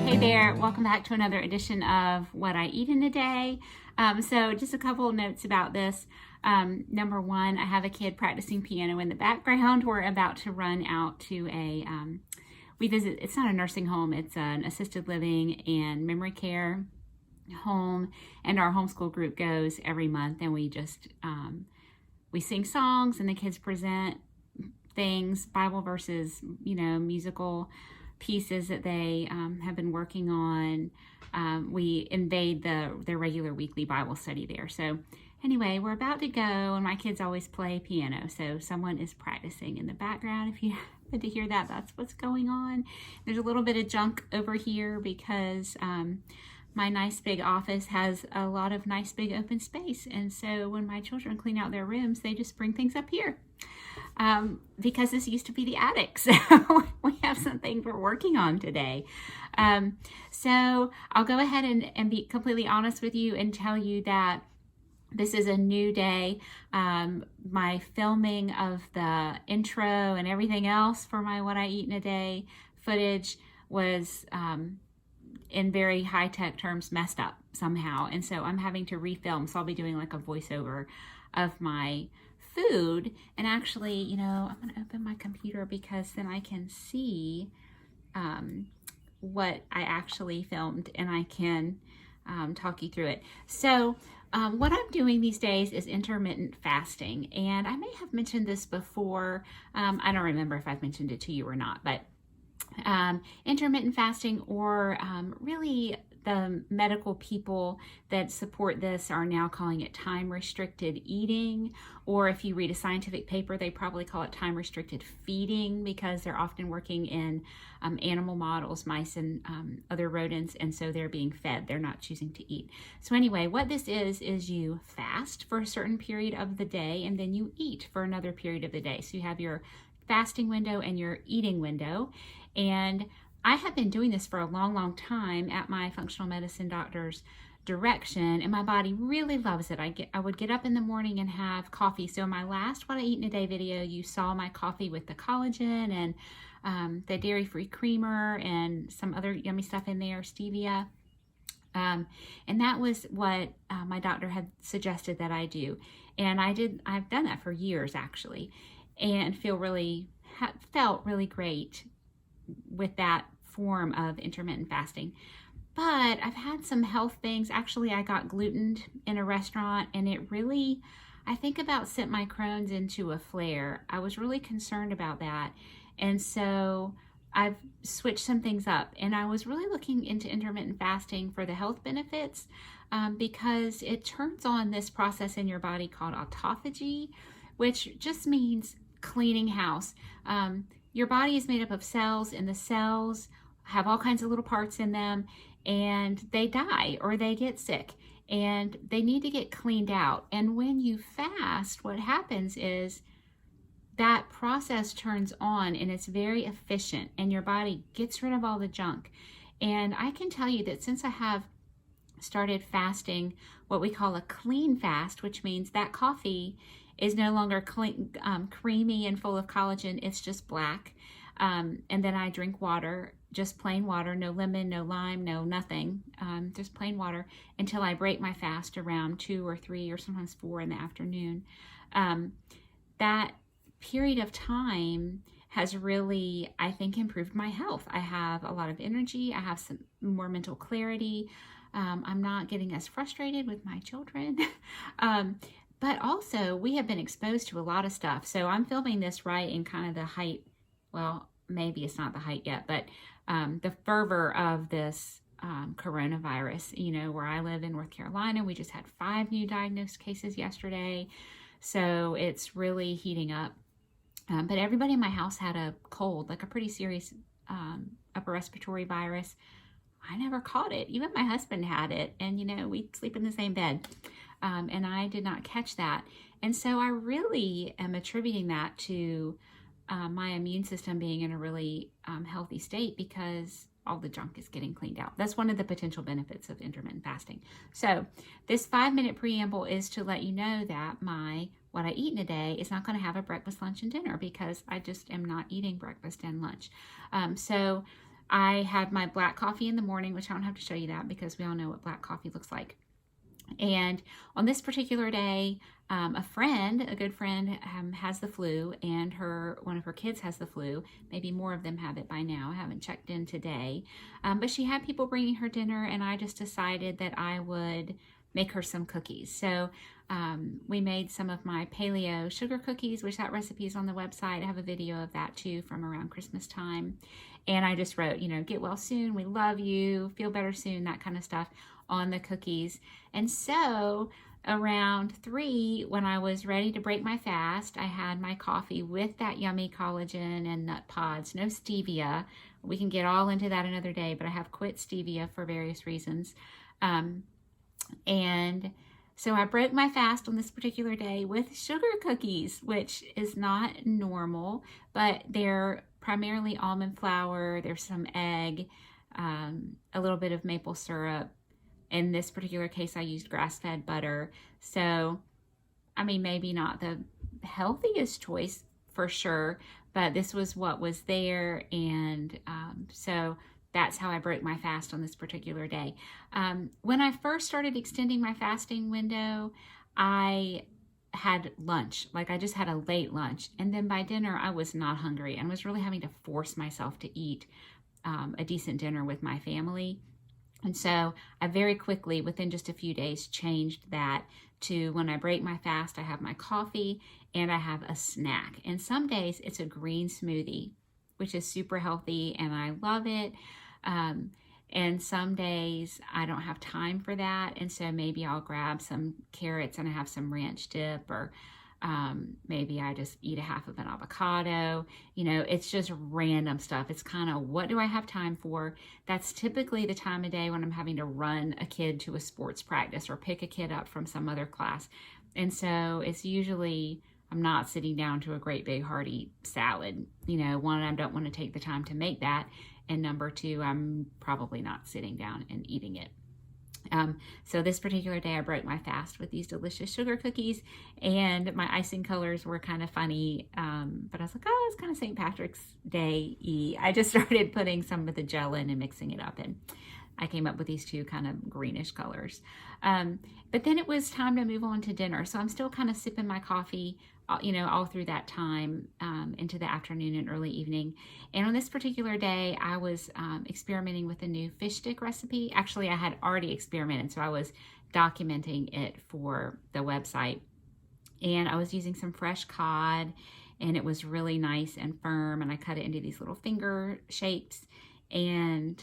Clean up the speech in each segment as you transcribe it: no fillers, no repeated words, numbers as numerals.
Hey there, welcome back to another edition of What I Eat in a Day. So just a couple of notes about this. Number one, I have a kid practicing piano in the background. We're about to run out to it's not a nursing home, it's an assisted living and memory care home, and our homeschool group goes every month, and we just we sing songs and the kids present things, Bible verses, musical pieces that they have been working on. We invade their regular weekly Bible study there. So anyway, we're about to go, and my kids always play piano, so someone is practicing in the background. If you happen to hear that, that's what's going on. There's a little bit of junk over here because my nice big office has a lot of nice big open space, and so when my children clean out their rooms, they just bring things up here. Because this used to be the attic, so we have some things we're working on today. So I'll go ahead and be completely honest with you and tell you that this is a new day. My filming of the intro and everything else for my What I Eat in a Day footage was, in very high-tech terms, messed up somehow. And so I'm having to refilm. So I'll be doing like a voiceover of my food. And actually, I'm going to open my computer because then I can see what I actually filmed, and I can talk you through it. So what I'm doing these days is intermittent fasting. And I may have mentioned this before. I don't remember if I've mentioned it to you or not, but intermittent fasting, or really the medical people that support this are now calling it time-restricted eating, or if you read a scientific paper, they probably call it time-restricted feeding, because they're often working in animal models, mice and other rodents, and so they're being fed. They're not choosing to eat. So anyway, what this is you fast for a certain period of the day, and then you eat for another period of the day. So you have your fasting window and your eating window. And I have been doing this for a long, long time at my functional medicine doctor's direction, and my body really loves it. I would get up in the morning and have coffee. So in my last What I Eat in a Day video, you saw my coffee with the collagen and the dairy-free creamer and some other yummy stuff in there, stevia. And that was what my doctor had suggested that I do. And I've done that for years, actually, and felt really great with that form of intermittent fasting. But I've had some health things. Actually, I got glutened in a restaurant, and it really, I think, about sent my Crohn's into a flare. I was really concerned about that. And so I've switched some things up, and I was really looking into intermittent fasting for the health benefits, because it turns on this process in your body called autophagy, which just means cleaning house. Your body is made up of cells, and the cells have all kinds of little parts in them, and they die or they get sick, and they need to get cleaned out. And when you fast, what happens is that process turns on, and it's very efficient, and your body gets rid of all the junk. And I can tell you that since I have started fasting what we call a clean fast, which means that coffee is no longer creamy and full of collagen, it's just black. And then I drink water, just plain water, no lemon, no lime, no nothing, just plain water, until I break my fast around 2 or 3 or sometimes 4 in the afternoon. That period of time has really, I think, improved my health. I have a lot of energy. I have some more mental clarity. I'm not getting as frustrated with my children. But also, we have been exposed to a lot of stuff. So I'm filming this right in kind of the height, well, maybe it's not the height yet, but the fervor of this coronavirus. Where I live in North Carolina, we just had 5 new diagnosed cases yesterday. So it's really heating up. But everybody in my house had a cold, like a pretty serious upper respiratory virus. I never caught it. Even my husband had it, and we sleep in the same bed. And I did not catch that. And so I really am attributing that to my immune system being in a really healthy state because all the junk is getting cleaned out. That's one of the potential benefits of intermittent fasting. So this 5-minute preamble is to let you know that what I eat in a day is not going to have a breakfast, lunch, and dinner because I just am not eating breakfast and lunch. So I had my black coffee in the morning, which I don't have to show you that because we all know what black coffee looks like. And on this particular day, a good friend, has the flu, and one of her kids has the flu. Maybe more of them have it by now. I haven't checked in today. But she had people bringing her dinner, and I just decided that I would make her some cookies. So we made some of my paleo sugar cookies, which that recipe is on the website. I have a video of that too from around Christmas time. And I just wrote, get well soon, we love you, feel better soon, that kind of stuff on the cookies. And so around 3, when I was ready to break my fast, I had my coffee with that yummy collagen and nut pods, no stevia. We can get all into that another day, but I have quit stevia for various reasons. And so I broke my fast on this particular day with sugar cookies, which is not normal, but they're primarily almond flour. There's some egg, a little bit of maple syrup. In this particular case, I used grass-fed butter. So, I mean, maybe not the healthiest choice for sure, but this was what was there. And so that's how I broke my fast on this particular day. When I first started extending my fasting window, I had lunch. Like I just had a late lunch. And then by dinner, I was not hungry and was really having to force myself to eat a decent dinner with my family. And so I very quickly, within just a few days, changed that to when I break my fast, I have my coffee and I have a snack. And some days it's a green smoothie, which is super healthy and I love it. And some days I don't have time for that. And so maybe I'll grab some carrots and I have some ranch dip, or maybe I just eat a half of an avocado. It's just random stuff. It's kind of, what do I have time for? That's typically the time of day when I'm having to run a kid to a sports practice or pick a kid up from some other class. And so it's usually, I'm not sitting down to a great big hearty salad. One, I don't want to take the time to make that. And number 2, I'm probably not sitting down and eating it. So this particular day I broke my fast with these delicious sugar cookies, and my icing colors were kind of funny. But I was like, oh, it's kind of St. Patrick's Day-y. I just started putting some of the gel in and mixing it up, and I came up with these 2 kind of greenish colors. But then it was time to move on to dinner. So I'm still kind of sipping my coffee, all through that time, into the afternoon and early evening. And on this particular day, I was experimenting with a new fish stick recipe. Actually, I had already experimented, so I was documenting it for the website. And I was using some fresh cod, and it was really nice and firm, and I cut it into these little finger shapes and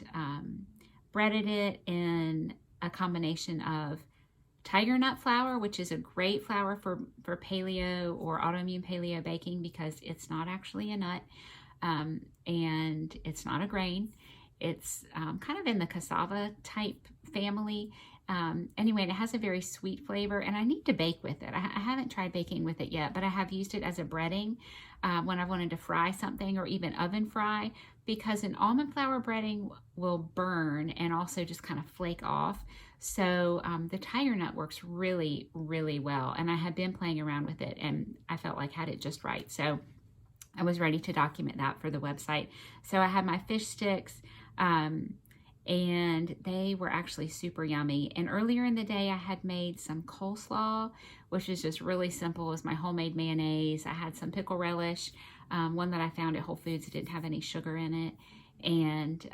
breaded it in a combination of tiger nut flour, which is a great flour for paleo or autoimmune paleo baking because it's not actually a nut, and it's not a grain. It's kind of in the cassava type family. Anyway, and it has a very sweet flavor, and I need to bake with it. I haven't tried baking with it yet, but I have used it as a breading when I wanted to fry something or even oven fry, because an almond flour breading will burn and also just kind of flake off. So the tiger nut works really, really well, and I had been playing around with it, and I felt like I had it just right. So I was ready to document that for the website. So I had my fish sticks, and they were actually super yummy. And earlier in the day, I had made some coleslaw, which is just really simple. It was my homemade mayonnaise. I had some pickle relish, one that I found at Whole Foods. It didn't have any sugar in it. And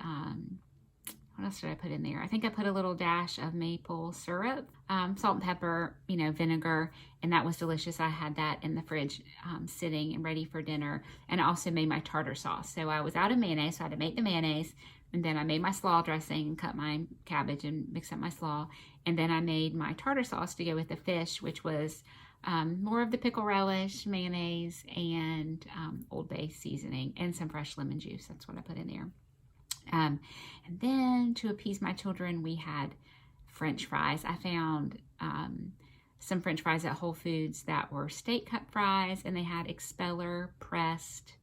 what else did I put in there? I think I put a little dash of maple syrup, salt and pepper, vinegar, and that was delicious. I had that in the fridge sitting and ready for dinner. And I also made my tartar sauce. So I was out of mayonnaise, so I had to make the mayonnaise. And then I made my slaw dressing and cut my cabbage and mixed up my slaw. And then I made my tartar sauce to go with the fish, which was more of the pickle relish, mayonnaise, and Old Bay seasoning, and some fresh lemon juice. That's what I put in there. And then to appease my children, we had French fries. I found some French fries at Whole Foods that were steak cut fries, and they had expeller pressed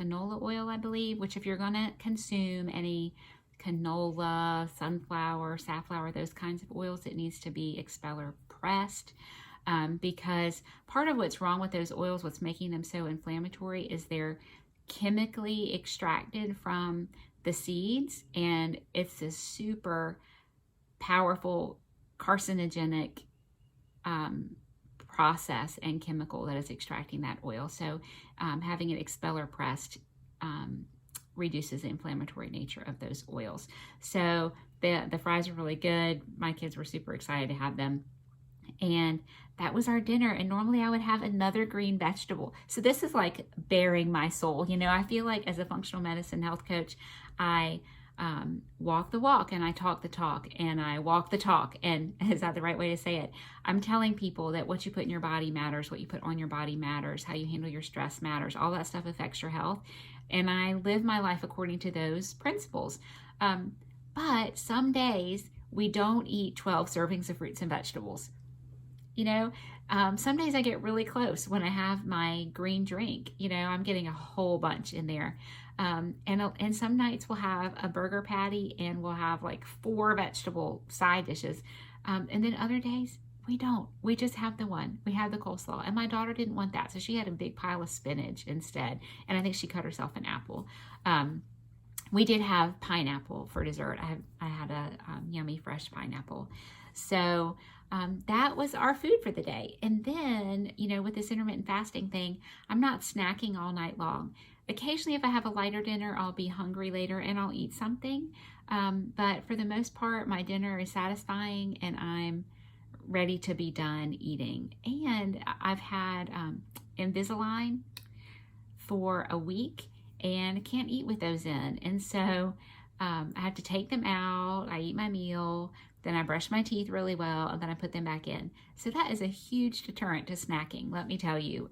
canola oil, I believe, which if you're going to consume any canola, sunflower, safflower, those kinds of oils, it needs to be expeller pressed. Because part of what's wrong with those oils, what's making them so inflammatory, is they're chemically extracted from the seeds, and it's a super powerful carcinogenic process and chemical that is extracting that oil. So having it expeller pressed reduces the inflammatory nature of those oils. So the fries are really good. My kids were super excited to have them. And that was our dinner. And normally I would have another green vegetable. So this is like bearing my soul. You know, I feel like as a functional medicine health coach, I walk the walk and I talk the talk and I walk the talk. And is that the right way to say it? I'm telling people that what you put in your body matters, what you put on your body matters, how you handle your stress matters, all that stuff affects your health. And I live my life according to those principles. But some days we don't eat 12 servings of fruits and vegetables. You know, some days I get really close when I have my green drink. You know, I'm getting a whole bunch in there. And some nights we'll have a burger patty and we'll have like 4 vegetable side dishes. And then other days we don't. We just have the one. We have the coleslaw. And my daughter didn't want that, so she had a big pile of spinach instead. And I think she cut herself an apple. We did have pineapple for dessert. I had a yummy fresh pineapple. So that was our food for the day. And then, you know, with this intermittent fasting thing, I'm not snacking all night long. Occasionally, if I have a lighter dinner, I'll be hungry later and I'll eat something. But for the most part, my dinner is satisfying and I'm ready to be done eating. And I've had Invisalign for a week and I can't eat with those in. And so I have to take them out. I eat my meal. Then I brush my teeth really well, and then I put them back in. So that is a huge deterrent to snacking, let me tell you.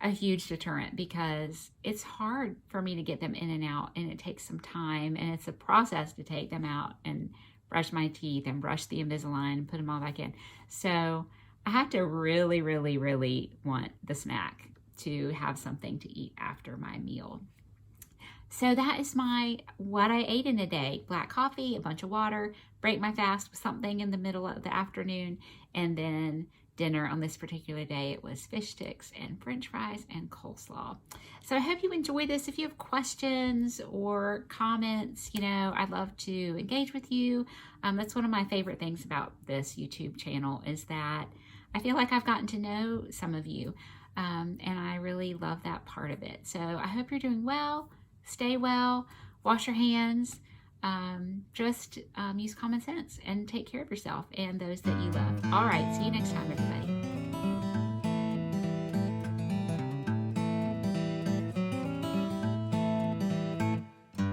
A huge deterrent, because it's hard for me to get them in and out, and it takes some time, and it's a process to take them out and brush my teeth and brush the Invisalign and put them all back in. So I have to really, really, really want the snack to have something to eat after my meal. So that is what I ate in a day. Black coffee, a bunch of water, break my fast with something in the middle of the afternoon, and then dinner on this particular day, it was fish sticks and french fries and coleslaw. So I hope you enjoyed this. If you have questions or comments, you know, I'd love to engage with you. That's one of my favorite things about this YouTube channel, is that I feel like I've gotten to know some of you, and I really love that part of it. So I hope you're doing well. Stay well, wash your hands, just use common sense and take care of yourself and those that you love. All right, see you next time, everybody.